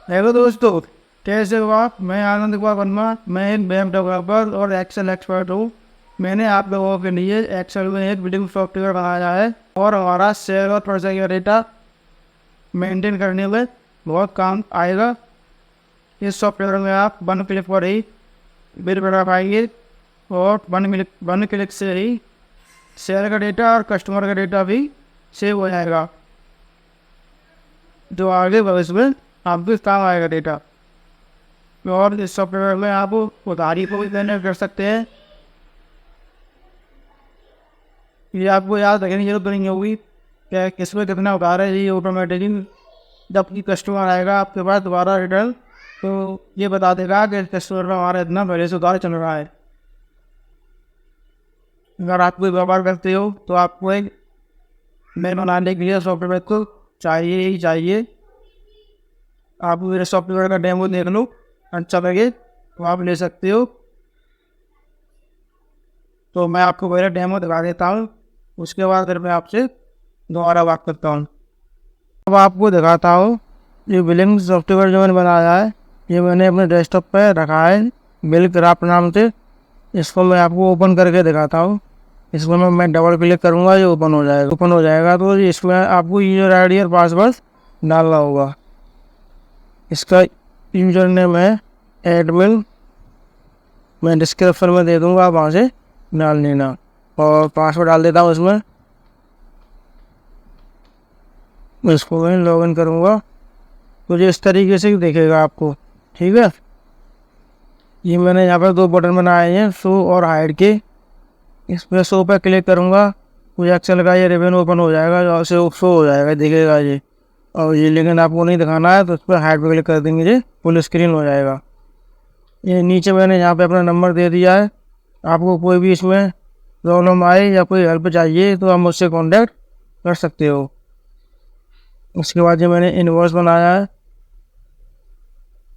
Hello दोस्तों, कैसे हो आप। मैं आनंद कुमार वर्मा। मैं एक वेब डेवलपर और एक्सेल एक्सपर्ट हूँ। मैंने आप लोगों के लिए एक्सेल में एक बिलिंग सॉफ्टवेयर बनाया है और हमारा सेल और प्रोजेक्ट का डेटा मेंटेन करने में बहुत काम आएगा। इस सॉफ्टवेयर में आप वन क्लिक पर ही बिल बना पाएंगे और वन क्लिक से ही सेल का डेटा और कस्टमर का डेटा भी सेव हो जाएगा, जो आगे भविष्य में आपके काम आएगा डेटा। और इस सॉफ्टवेयर में आप उधारी को भी पेमेंट कर सकते हैं। ये आपको याद रखने की जरूरत नहीं होगी कि किसमें कितना उधार है। ये ऑटोमेटिकली जब भी कस्टमर आएगा आपके पास दोबारा रिटर्न, तो ये बता देगा कि कस्टमर में हमारा इतना पहले से उधार चल रहा है। अगर आप कोई व्यापार करते हो तो आपको एक मेल बनाने के लिए सॉफ्टवेयर को चाहिए ही चाहिए। आप मेरे सॉफ्टवेयर का डेमो देख लो, अच्छा लगे तो आप ले सकते हो। तो मैं आपको मेरा डेमो दिखा देता हूँ, उसके बाद फिर मैं आपसे दोबारा बात करता हूँ। अब आपको दिखाता हूँ ये बिलिंग सॉफ्टवेयर जो मैंने बनाया है, ये मैंने अपने डेस्कटॉप पे रखा है बिल क्राफ्ट नाम से। इसको मैं आपको ओपन करके दिखाता हूँ। इसको मैं डबल क्लिक करूँगा, ये ओपन हो जाएगा। तो इसमें आपको यूजर आईडी और पासवर्ड डालना होगा। इसका यूजर नेम है एडमिन, मैं डिस्क्रिप्शन में दे दूंगा, आप वहाँ से डाल लेना। और पासवर्ड डाल देता हूँ इसमें। इसको मैं लॉगिन करूँगा तो ये इस तरीके से दिखेगा आपको, ठीक है। ये मैंने यहाँ पर दो बटन बनाए हैं, शो और हाइड के। इस पर शो पर क्लिक करूँगा तो एक्सेल का ये रिबन ओपन हो जाएगा, और शो हो जाएगा, दिखेगा ये। और ये लेकिन आपको नहीं दिखाना है तो उस पर हाइड पे क्लिक कर देंगे, ये फुल स्क्रीन हो जाएगा। ये नीचे मैंने यहाँ पे अपना नंबर दे दिया है। आपको कोई भी इसमें प्रॉब्लम आए या कोई हेल्प चाहिए तो आप मुझसे कांटेक्ट कर सकते हो। उसके बाद ये मैंने इनवॉइस बनाया है,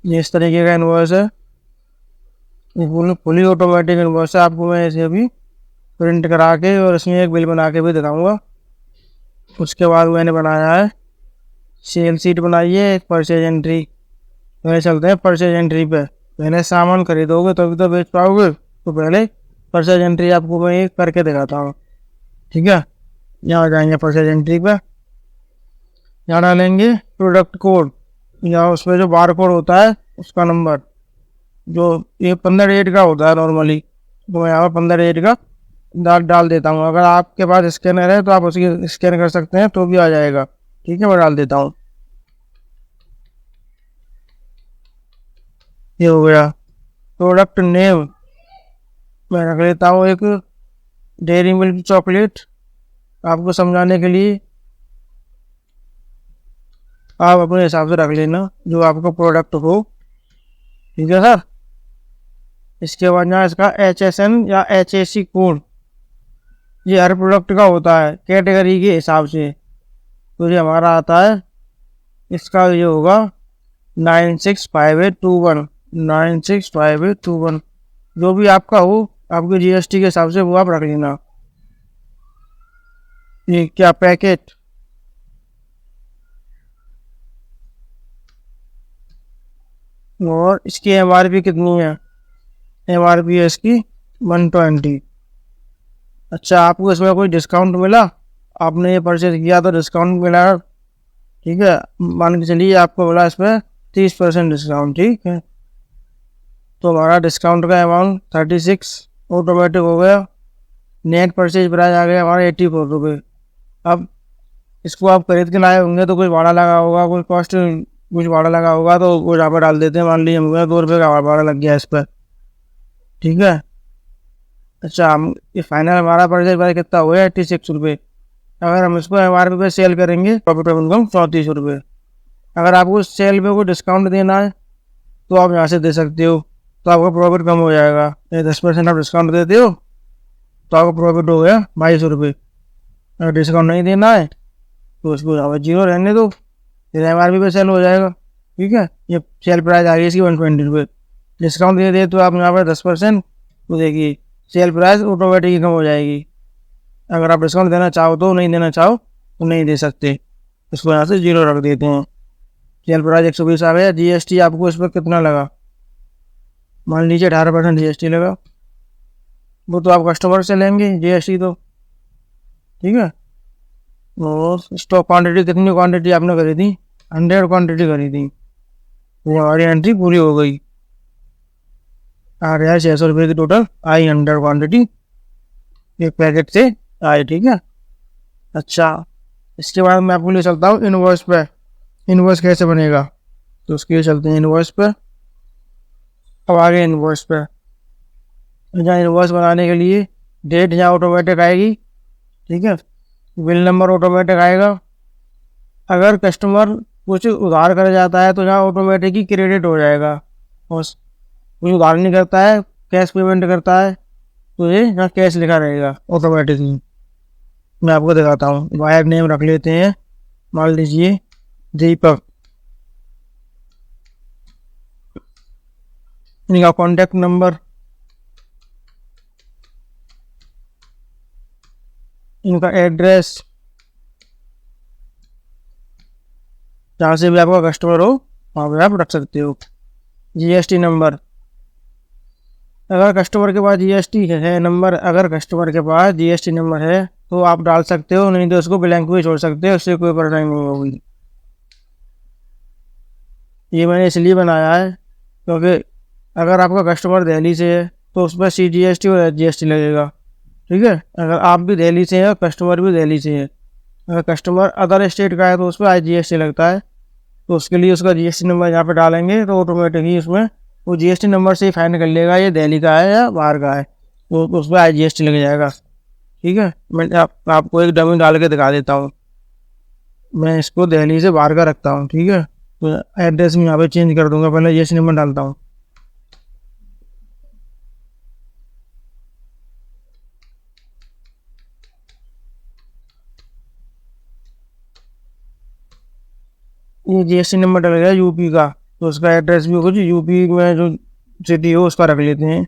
ये इस तरीके का इनवॉइस है। ये फुली ऑटोमेटिक इनवॉइस है। आपको मैं इसे अभी प्रिंट करा के और इसमें एक बिल बना के भी दिखाऊँगा। उसके बाद मैंने बनाया है सेल सीट बनाई है, एक परचेज एंट्री। पहले चलते हैं परचेज एंट्री पे। पहले सामान खरीदोगे तभी तो बेच पाओगे, तो पहले परचेज एंट्री आपको मैं एक करके दिखाता हूँ, ठीक है। यहाँ जाएंगे परचेज एंट्री पे, यहाँ डालेंगे प्रोडक्ट कोड, या उसमें जो बार कोड होता है उसका नंबर, जो ये 15 डेट का होता है नॉर्मली, तो मैं यहाँ पर 15 डेट का डाल देता हूँ। अगर आपके पास स्कैनर है तो आप उसकी स्कैन कर सकते हैं तो भी आ जाएगा, ठीक है। मैं डाल देता हूँ, ये हो गया। प्रोडक्ट नेम मैं रख लेता हूँ एक डेयरी मिल्क चॉकलेट, आपको समझाने के लिए। आप अपने हिसाब से रख लेना जो आपका प्रोडक्ट हो, ठीक है सर। इसके बाद यहाँ इसका HSN या HAC कोड, ये हर प्रोडक्ट का होता है कैटेगरी के हिसाब से। तो ये हमारा आता है, इसका ये होगा 965821, 965821। जो भी आपका हो आपके GST के हिसाब से वो आप रख लेना। ये क्या पैकेट, और इसकी MRP कितनी है। MRP है इसकी 120। अच्छा, आपको इसमें कोई डिस्काउंट मिला, आपने ये परचेज किया तो डिस्काउंट मिला, ठीक है। मान के चलिए आपको मिला इसमें 30% डिस्काउंट, ठीक है। तो हमारा डिस्काउंट का अमाउंट 36 ऑटोमेटिक हो गया। नेट परचेज प्राइस आ गया हमारा 84 रुपये। अब इसको आप खरीद के लाए होंगे तो कुछ भाड़ा लगा होगा, कुछ कॉस्ट कुछ भाड़ा लगा होगा, तो वो यहाँ पर डाल देते हैं। मान लीजिए हमें 2 रुपये का भाड़ा लग गया इस पर, ठीक है। अच्छा, हम ये फाइनल हमारा परचेज प्राइस कितना हुआ है 86 रुपये। अगर हम इसको MRP पे सेल करेंगे प्रॉफिट इनकम 34 रुपये। अगर आपको सेल पे कोई डिस्काउंट देना है तो आप यहाँ से दे सकते हो, तो आपका प्रॉफिट कम हो जाएगा। 10% आप डिस्काउंट देते हो तो आपका प्रॉफिट हो गया 22 रुपये। अगर डिस्काउंट नहीं देना है तो उसको यहाँ पर 0 रहने दो, फिर MRP पे सेल हो जाएगा, ठीक है। ये सेल प्राइस आ गई इसकी 120 रुपये। डिस्काउंट दे दे तो आप यहाँ पर 10%, तो देखिए सेल प्राइस ऑटोमेटिक कम हो जाएगी। अगर आप डिस्काउंट देना चाहो तो, नहीं देना चाहो तो नहीं दे सकते। इसको यहाँ से 0 रख देते हैं, सेल प्राइस 120 आ गया। जीएसटी आपको इस पर कितना लगा, मान लीजिए 18% जीएसटी लगा। वो तो आप कस्टमर से लेंगे जीएसटी तो, ठीक है। और स्टॉक क्वांटिटी, कितनी क्वांटिटी आपने करी थी, 100 क्वांटिटी करी थी, तो हमारी एंट्री पूरी हो गई। आ रहा है 600 रुपये की टोटल आई 100 क्वांटिटी एक पैकेट से आई, ठीक है। अच्छा, इसके बाद मैं आपको ले चलता हूँ इनवॉइस पे। इनवॉइस कैसे बनेगा, तो उसके लिए चलते हैं इनवॉइस पे। अब आगे इनवॉइस पे, जहाँ इनवॉइस बनाने के लिए डेट जहाँ ऑटोमेटिक आएगी, ठीक है। बिल नंबर ऑटोमेटिक आएगा। अगर कस्टमर कुछ उधार कर जाता है तो यहाँ ऑटोमेटिक ही क्रेडिट हो जाएगा, और कुछ उधार नहीं करता है, कैश पेमेंट करता है, तो ये यहाँ कैश लिखा रहेगा ऑटोमेटिकली। मैं आपको दिखाता हूँ। वायर नेम रख लेते हैं, मान लीजिए दीपक। इनका कॉन्टैक्ट नंबर, इनका एड्रेस, जहाँ से भी आपका कस्टमर हो वहाँ पे आप रख सकते हो। जीएसटी नंबर, अगर कस्टमर के पास जीएसटी है नंबर, अगर कस्टमर के पास जीएसटी नंबर है तो आप डाल सकते हो, नहीं तो उसको ब्लैंक भी छोड़ सकते हो, उससे कोई परेशानी नहीं होगी। ये मैंने इसलिए बनाया है क्योंकि अगर आपका कस्टमर दिल्ली से है तो उस पर CGST और SGST लगेगा, ठीक है। अगर आप भी दिल्ली से हैं और कस्टमर भी दिल्ली से है, अगर कस्टमर अदर स्टेट का है तो उस पर IGST लगता है, तो उसके लिए उसका जीएसटी नंबर यहाँ पे डालेंगे तो ऑटोमेटिक ही उसमें वो जीएसटी नंबर से ही फाइन कर लेगा ये दिल्ली का है या बाहर का है, तो उस पर IGST लग जाएगा, ठीक है। मैं आपको एक डमी डाल के दिखा देता हूँ। मैं इसको दिल्ली से बाहर का रखता हूँ, ठीक है। तो एड्रेस में यहाँ पे चेंज कर दूंगा, पहले जीएसटी नंबर डालता हूँ। ये जीएसटी नंबर डल गया यूपी का, तो उसका एड्रेस भी कुछ यूपी में जो सिटी हो उसका रख लेते हैं।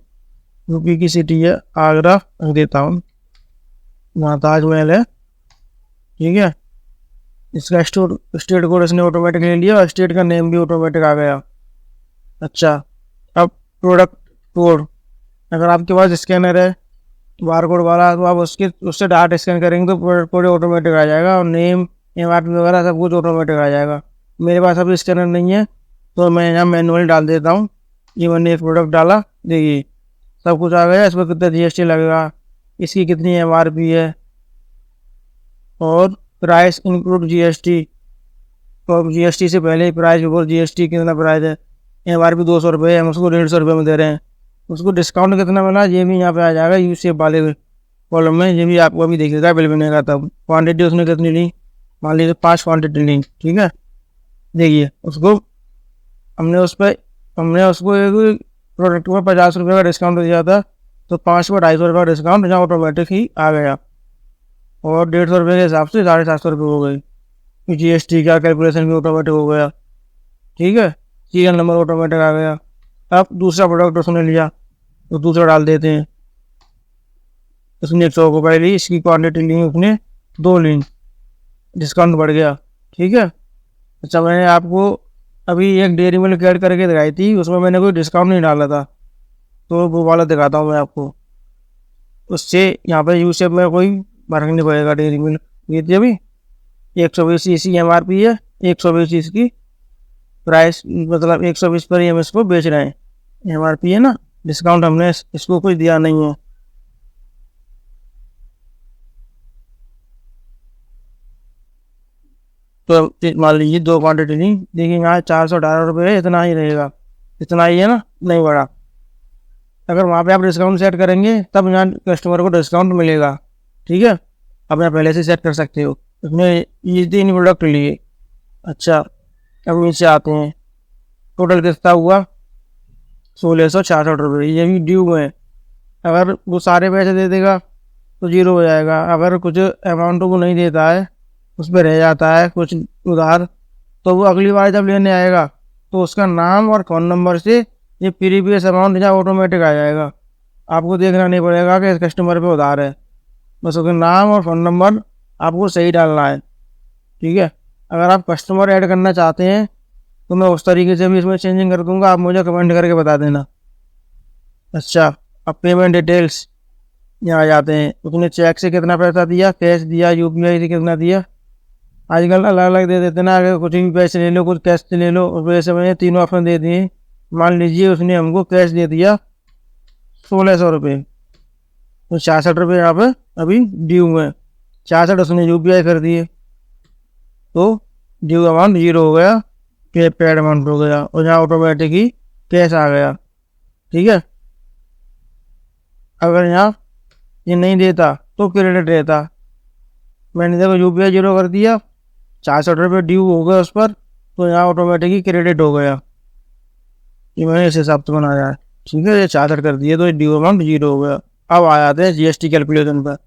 यूपी की सिटी है आगरा, रख देता हूँ। वहाँ ताजमहल है, ठीक है। इसका स्टेट कोड इसने ऑटोमेटिक ले लिया और स्टेट का नेम भी ऑटोमेटिक आ गया। अच्छा, अब प्रोडक्ट कोड, अगर आपके पास स्कैनर है बार कोड वाला तो आप उससे डाटा स्कैन करेंगे तो प्रोडक्ट कोड ऑटोमेटिक आ जाएगा, और नेम MRP वगैरह सब कुछ ऑटोमेटिक आ जाएगा। मेरे पास अभी स्कैनर नहीं है तो मैं यहाँ मैनुअली डाल देता हूँ। ये मैंने एक प्रोडक्ट डाला, देखिए सब कुछ आ गया। इस पर कितना GST लगेगा, इसकी कितनी MRP है, और प्राइस इंक्लूड GST, और GST से पहले प्राइस बिफोर GST कितना प्राइस है। MRP 200 रुपये, हम उसको 150 रुपये में दे रहे हैं। उसको डिस्काउंट कितना मिला ये भी यहाँ पे आ जाएगा यूसेफ वाले कॉलम में, ये भी आपको अभी देखिएगा बिल बनेगा तब। क्वांटिटी उसने कितनी ली, मान लीजिए 5 क्वांटिटी ली, ठीक है। देखिए उसको हमने उसको एक प्रोडक्ट पर 50 रुपये का डिस्काउंट दिया था, तो 5 पर 250 रुपये का डिस्काउंट यहाँ ऑटोमेटिक ही आ गया, और 150 रुपये के हिसाब से 750 रुपये हो गई। GST का कैलकुलेशन भी ऑटोमेटिक हो गया, ठीक है। सीरियल नंबर ऑटोमेटिक आ गया। अब दूसरा प्रोडक्ट उसने लिया तो दूसरा डाल देते हैं। उसने 100 रुपये ली, इसकी क्वांटिटी ली उसने 2 ली, डिस्काउंट बढ़ गया, ठीक है। अच्छा, मैंने आपको अभी एक डेयरी मिल्क ऐड करके दिखाई थी, उसमें मैंने कोई डिस्काउंट नहीं डाला था, तो वो वाला दिखाता हूँ मैं आपको। उससे यहाँ पे यूसेफ में कोई फर्क नहीं पड़ेगा। डेयरी मिल्क ये थी अभी 120 इसकी MRP है, 120 इसकी प्राइस, मतलब 120 पर ही हम इसको बेच रहे हैं। MRP है ना, डिस्काउंट हमने इसको कुछ दिया नहीं है। तो मान लीजिए 2 क्वांटिटी ली, देखिए यहाँ 418 रुपये है, इतना ही रहेगा, इतना ही है ना, नहीं बढ़ा। अगर वहाँ पे आप डिस्काउंट सेट करेंगे तब यहाँ कस्टमर को डिस्काउंट मिलेगा, ठीक है। अब आप पहले से सेट कर सकते हो। उसने ये 3 प्रोडक्ट लिए। अच्छा, अब नीचे आते हैं, टोटल कितना हुआ 1666 रुपये, ये भी ड्यू है। अगर वो सारे पैसे दे देगा तो 0 हो जाएगा। अगर कुछ अमाउंट वो नहीं देता है, उस पर रह जाता है कुछ उधार, तो वो अगली बार जब लेने आएगा तो उसका नाम और फ़ोन नंबर से ये प्रीवियस अमाउंट यहाँ ऑटोमेटिक आ जाएगा। आपको देखना नहीं पड़ेगा कि इस कस्टमर पे उधार है, बस उसका नाम और फ़ोन नंबर आपको सही डालना है, ठीक है। अगर आप कस्टमर ऐड करना चाहते हैं तो मैं उस तरीके से भी इसमें चेंजिंग कर दूंगा, आप मुझे कमेंट करके बता देना। अच्छा, अब पेमेंट डिटेल्स यहाँ आ जाते हैं। उसने चेक से कितना पैसा दिया, कैश दिया, यूपीआई से कितना दिया। आजकल अलग अलग दे देते ना, अगर कुछ भी पैसे ले लो, कुछ कैश से ले लो, उस वजह से मैंने तीनों ऑप्शन दे दिए। मान लीजिए उसने हमको कैश दे दिया 1600 रुपये, तो 66 रुपये यहाँ पे अभी ड्यू में, 66 उसने यूपीआई कर दिए, तो ड्यू अमाउंट 0 हो गया, पेड अमाउंट हो गया, और यहाँ ऑटोमेटिक ही कैश आ गया। ठीक है, अगर यहाँ ये नहीं देता तो क्रेडिट रहता। मैंने देखो यूपीआई 0 कर दिया, 66 रुपये ड्यू हो गए उस पर, तो यहाँ ऑटोमेटिक ही क्रेडिट हो गया। ये मैंने इस हिसाब से बनाया है। ठीक है, ये 66 कर दिए तो ड्यू अमाउंट 0 हो गया। अब आ जाते हैं जीएसटी कैलकुलेशन पर।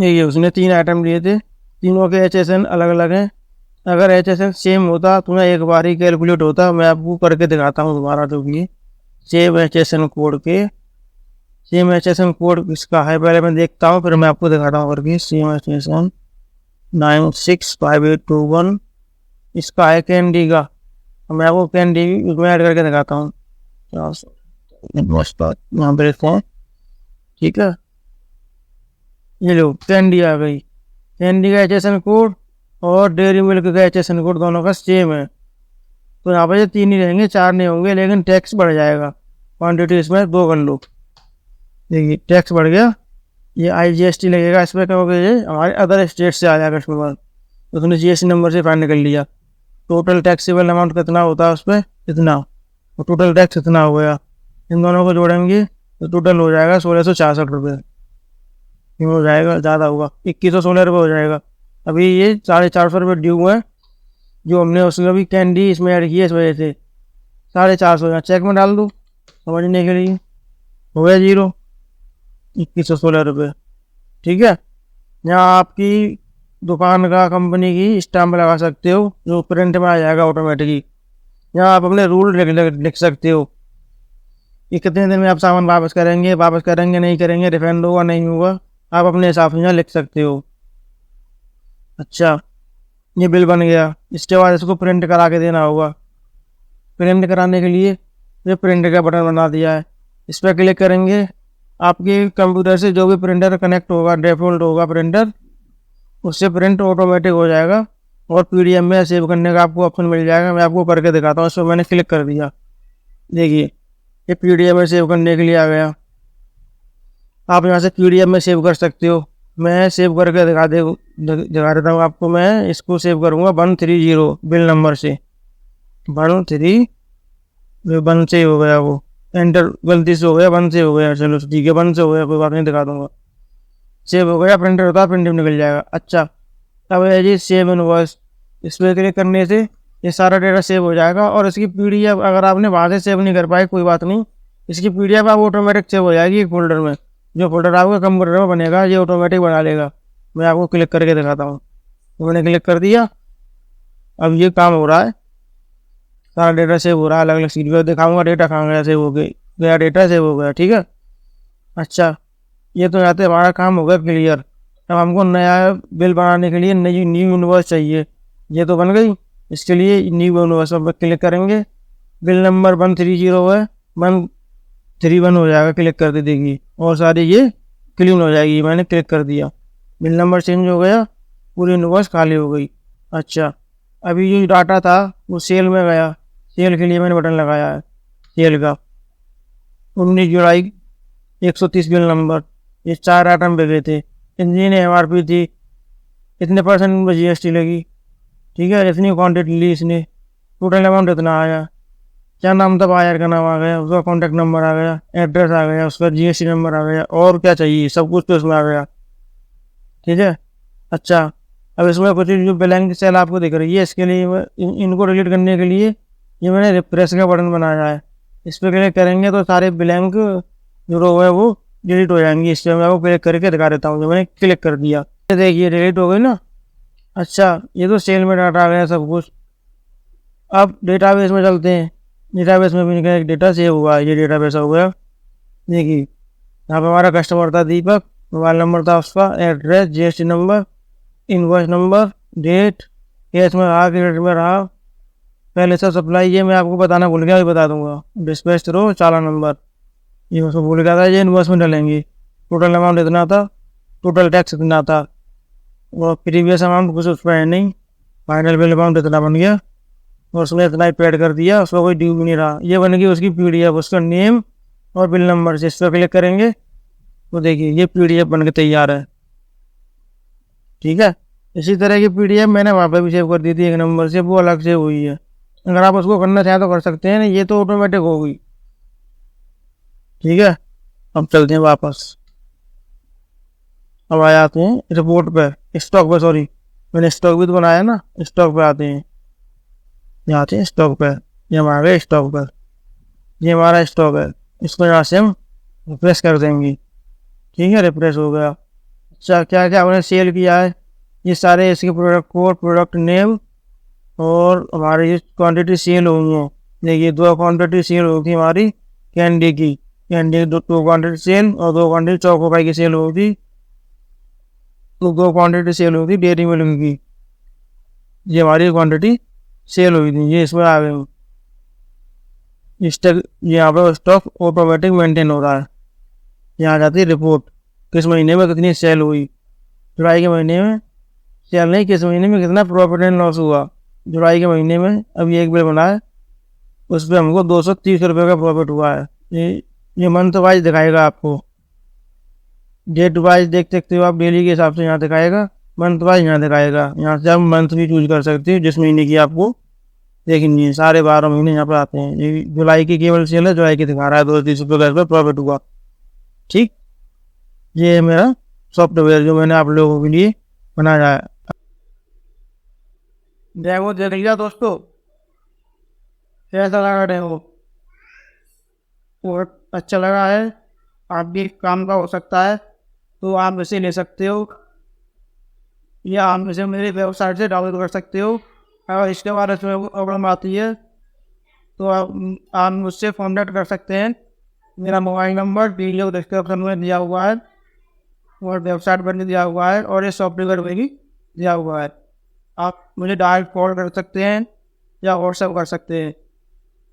ये उसने 3 आइटम लिए थे, तीनों के HSN अलग अलग हैं। अगर HSN सेम होता तो मैं एक बार ही कैलकुलेट होता। मैं आपको करके दिखाता हूँ दोबारा, तो भी सेम HSN कोड के, सेम HSN कोड इसका है, पहले मैं देखता हूँ फिर मैं आपको दिखाता हूँ करके। सेम HSN 965821 इसका है कैंडी का, मैं आपको कैंडी उसमें ऐड करके दिखाता हूँ। यहाँ पे देखते हैं। ठीक है, ये लो कैंडी आ गई। कैंडी का HSN कोड और डेयरी मिल्क का HSN कोड दोनों का सेम है, तो यहाँ पर ये 3 ही रहेंगे, 4 नहीं होंगे, लेकिन टैक्स बढ़ जाएगा। क्वांटिटी इसमें 2 कर लो। देखिए टैक्स बढ़ गया, ये IGST लगेगा इसमें, क्योंकि ये हमारे अदर स्टेट से आ जाएगा इसमें बाद। तो तुमने GST नंबर से फाइंड कर लिया टोटल टैक्सेबल अमाउंट कितना होता है उस पर, इतना, और टोटल टैक्स इतना हो गया। इन दोनों को जोड़ेंगे तो टोटल हो जाएगा 1666 रुपये। क्यों हो जाएगा, ज़्यादा होगा, 2116 रुपये हो जाएगा। अभी ये 450 रुपये ड्यू है, जो हमने उसमें भी कैंडी इसमें ऐड की है, इस वजह से 450 यहाँ चेक में डाल दूँ समझने के लिए, हो गया 0, 2116 रुपये। ठीक है, यहाँ आपकी दुकान का, कंपनी की स्टाम्प लगा सकते हो, जो प्रिंट में आ जाएगा ऑटोमेटिकली। यहाँ आप अपने रूल लिख सकते हो कि कितने दिन में आप सामान वापस करेंगे, नहीं करेंगे, रिफंड होगा नहीं होगा, आप अपने हिसाब से यहाँ लिख सकते हो। अच्छा, ये बिल बन गया, इसके बाद इसको प्रिंट करा के देना होगा। प्रिंट कराने के लिए ये प्रिंट का बटन बना दिया है, इस पर क्लिक करेंगे। आपके कंप्यूटर से जो भी प्रिंटर कनेक्ट होगा, डिफ़ॉल्ट होगा प्रिंटर, उससे प्रिंट ऑटोमेटिक हो जाएगा, और PDF में सेव करने का आपको ऑप्शन मिल जाएगा। मैं आपको करके दिखाता हूँ। इस पर मैंने क्लिक कर दिया, देखिए ये PDF में सेव करने के लिए आ गया। आप यहाँ से PDF में सेव कर सकते हो। मैं सेव करके दिखा देता हूँ आपको। मैं इसको सेव करूँगा 130 बिल नंबर से, 1 से हो गया, वो एंटर गलती से हो गया, 1 से हो गया, चलो ठीक है 1 से हो गया, कोई बात नहीं, दिखा दूंगा। सेव हो गया, प्रिंटर होता है, प्रिंटर निकल जाएगा। अच्छा, अब है जी सेव इनवॉइस, इस पर क्लिक करने से ये सारा डेटा सेव हो जाएगा, और इसकी PDF अगर आपने वहाँ से सेव नहीं कर पाए कोई बात नहीं, इसकी PDF आप ऑटोमेटिक सेव हो जाएगी एक फोल्डर में। जो फोल्डर आपके कंप्यूटर में बनेगा ये ऑटोमेटिक बना लेगा। मैं आपको क्लिक करके दिखाता हूँ। तो मैंने क्लिक कर दिया, अब ये काम हो रहा है, सारा डेटा सेव हो रहा है। अलग अलग सीट पर दिखाऊंगा डेटा कहाँ गया, सेव हो गया, डेटा सेव हो गया। ठीक है, अच्छा, ये तो यहाँ से हमारा काम हो गया क्लियर। अब हमको नया बिल बनाने के लिए न्यू इनवॉइस चाहिए। ये तो बन गई, इसके लिए न्यू इनवॉइस पर क्लिक करेंगे। बिल नंबर 130 है, 131 हो जाएगा, क्लिक कर दे देगी, और सारी ये क्लीन हो जाएगी। मैंने क्लिक कर दिया, बिल नंबर चेंज हो गया, पूरी इनवॉइस खाली हो गई। अच्छा, अभी जो डाटा था वो सेल में गया, सेल के लिए मैंने बटन लगाया है सेल का। 19 जुलाई 130 बिल नंबर, ये 4 आइटम पे गए थे। इंजन MRP थी, इतने % में GST लगी। ठीक है, इतनी क्वांटिटी ली इसने, टोटल अमाउंट इतना आया। क्या नाम था, बायर का नाम आ गया, उसका कॉन्टैक्ट नंबर आ गया, एड्रेस आ गया, उसका GST नंबर आ गया, और क्या चाहिए, सब कुछ तो इसमें आ गया। ठीक है, अच्छा, अब इसमें कुछ जो ब्लैंक सेल आपको दिख रही है, इसके लिए इनको डिलीट करने के लिए ये मैंने रिफ्रेश का बटन बनाया है। इस पर क्लिक करेंगे तो सारे ब्लैंक जो रो है वो डिलीट हो जाएंगी। इससे मैं आपको क्लिक करके दिखा देता हूँ। जो मैंने क्लिक कर दिया, देखिए डिलीट हो गई ना। अच्छा, ये तो सेल में डाटा आ गया सब कुछ। अब डेटाबेस में चलते हैं। डेटाबेस में भी निकला एक डेटा सेव हुआ, ये डेटाबेस हो गया। देखिए यहाँ पर हमारा कस्टमर था दीपक, मोबाइल नंबर था उसका, address, GST number, invoice number, date, cash में रहा, क्रेडिट में रहा, पहले से सप्लाई, ये मैं आपको बताना भूल गया, ये बता दूंगा। डिस्पैच थ्रू चालान नंबर, ये उसको भूल गया था। ये इनवॉइस में डालेंगे, टोटल अमाउंट इतना था, टोटल टैक्स इतना था, और प्रीवियस अमाउंट कुछ उस पर है नहीं, फाइनल बिल अमाउंट इतना बन गया और उसने इतना ही पेड कर दिया, उसका कोई ड्यू भी नहीं रहा। ये बन गई उसकी PDF, उसका नेम और बिल नंबर से इस पर क्लिक करेंगे तो देखिए ये PDF बन के तैयार है। ठीक है, इसी तरह की PDF मैंने वहाँ पे भी सेव कर दी थी एक नंबर से, वो अलग से हुई है। अगर आप उसको करना चाहें तो कर सकते हैं, ये तो ऑटोमेटिक होगी। ठीक है, अब चलते हैं वापस। अब आ जाते हैं रिपोर्ट पे, स्टॉक पे, सॉरी मैंने स्टॉक भी तो बनाया ना, स्टॉक पे आते हैं, यहाँ आते हैं स्टॉक पे, ये हम आ गए स्टॉक पर, ये हमारा स्टॉक है, इसको यहाँ से हम रिफ्रेश कर देंगे। ठीक है, रिफ्रेश हो गया। अच्छा, क्या क्या हमने सेल किया है, ये सारे इसके प्रोडक्ट कोड, प्रोडक्ट नेम और हमारी ये क्वांटिटी सेल हुई है। देखिए 2 क्वांटिटी सेल हुई थी हमारी कैंडी की, कैंडी 2 क्वांटिटी सेल और 2 क्वांटिटी चौकोपाई की सेल हुई थी, तो 2 क्वांटिटी सेल हुई थी डेयरी मिल्क की, ये हमारी क्वांटिटी सेल हुई थी, ये इसमें आ गई। स्टॉक, यहाँ पर स्टॉक ऑटोमेटिक मेंटेन हो रहा है। यहाँ जाती है रिपोर्ट, किस महीने में कितनी सेल हुई, जुलाई के महीने में सेल नहीं, किस महीने में कितना प्रॉफिट एंड लॉस हुआ। जुलाई के महीने में अभी एक बिल बना है, उस पर हमको 230 रुपये का प्रॉफिट हुआ है। ये मंथ वाइज दिखाएगा आपको, डेट वाइज देख सकते हो आप, डेली के हिसाब से यहाँ दिखाएगा, मंथ वाइज यहाँ दिखाएगा। यहाँ से आप मंथ भी चूज कर सकते हो जिस महीने की आपको देखनी है, सारे 12 महीने यहाँ पर आते हैं। ये जुलाई की केवल सेल है, जुलाई की दिखा रहा है 230 रुपये का प्रॉफिट हुआ। ठीक, ये है मेरा सॉफ्टवेयर जो मैंने आप लोगों के लिए बनाया है। डेमो देख लिया दोस्तों, कैसा लगा डेमो? बहुत अच्छा लगा है, आप भी काम का हो सकता है तो आप इसे ले सकते हो, या आप इसे मेरी वेबसाइट से डाउनलोड कर सकते हो। अगर इसके बाद इसमें कोई प्रॉब्लम आती है तो आप मुझसे कॉन्टैक्ट कर सकते हैं। मेरा मोबाइल नंबर वीडियो डिस्क्रिप्शन में दिया हुआ है और वेबसाइट पर भी दिया हुआ है और ये सॉफ्टवेयर में भी दिया हुआ है। आप मुझे डायरेक्ट कॉल कर सकते हैं या व्हाट्सएप कर सकते हैं,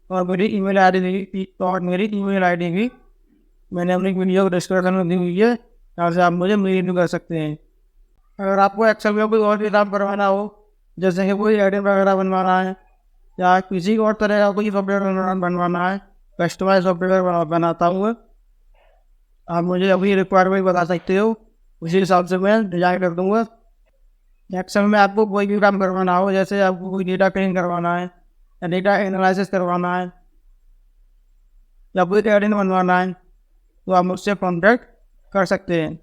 और मेरी ईमेल आईडी भी मैंने अपनी वीडियो को डिस्क्रिप्शन में दी हुई है, यहाँ से आप मुझे मेल भी कर सकते हैं। अगर आपको एक्सेल में कोई और भी काम करवाना हो, जैसे कि कोई एडिट वगैरह बनवाना है या किसी और तरह का कोई सॉफ्टवेयर बनवाना है, कस्टमाइज सॉफ्टवेयर बनाता हूँ, आप मुझे अभी रिक्वायरमेंट बता सकते हो, उसी हिसाब से मैं डिजाइन कर दूँगा। एक्सेल में आपको कोई भी काम करवाना हो, जैसे आपको कोई डेटा क्लीन करवाना है या डेटा एनालिसिस करवाना है या कोई एडिट बनवाना है, तो आप मुझसे कॉन्टैक्ट कर सकते हैं।